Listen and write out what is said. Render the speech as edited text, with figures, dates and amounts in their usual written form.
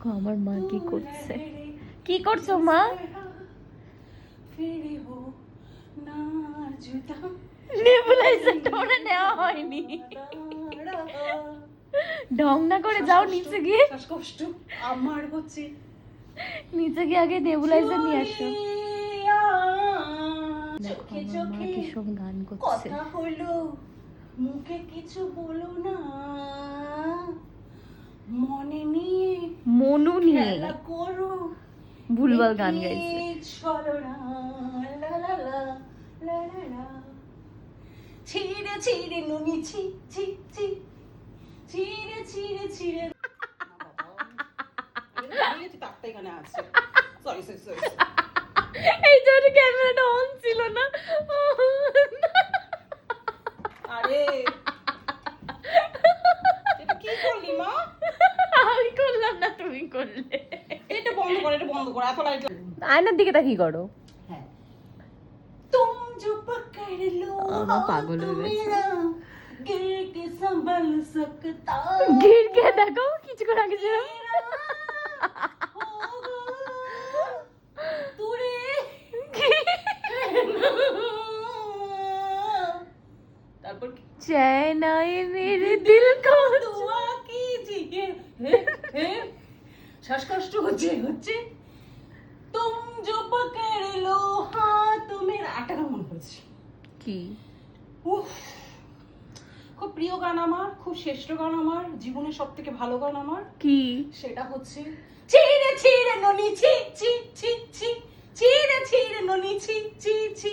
দেখো আমার মা কি করছে। কি করছো মা? নেবুলাইজারটা মনে নেওয়া হয়নি। ঢং না করে যাও নিচে গিয়ে। শ্বাসকষ্ট আমার হচ্ছে। নিচে গিয়ে আগে নেবুলাইজার নিয়ে আসো। দেখো চোখে আমার মা চোখে কি সব গান করছে। কথা হলো মুখে কিছু বলো না, মনে নিয়ে মনু নিয়ে খেলা করো, ভুলভাল গান গাইছে। চলো না লা লা লা লা লা লা। ছিঁড়ে ছিঁড়ে নুনি ছি ছি ছি, ছিঁড়ে ছিঁড়ে ছিঁড়ে তাকটা এখানে আছে। Sorry sorry sorry. এই জন্য ক্যামেরাটা অন ছিল না। আরে এটা কি করলি মা? আমি করলাম না, তুমি করলে। এটা বন্ধ কর, এটা বন্ধ কর, এত লাইট। আয়নার দিকে তাকিয়ে করো। হ্যাঁ। তুম जो पकड़ लो আমার পাগল হয়ে গেছে। मेरा गिर के संभल सकता গির কে দেখো কিছুক্ষণ আগে ছিল। তুরে তারপর কি? चैन आए मेरे दिल को। दुआ कीजिए হে শ্বাসকষ্ট হচ্ছে হচ্ছে। তুম जो पकड़ लो हाथ मेरा। আটটা গান মনে পড়েছে। কি? উফ, খুব প্রিয় গান আমার, খুব শ্রেষ্ঠ গান আমার, জীবনের সব থেকে ভালো গান আমার। কি? সেটা হচ্ছে ছিঁড়ে ছিঁড়ে ননি ছি ছি ছি ছি, ছিঁড়ে ছিঁড়ে ননি ছি ছি ছি,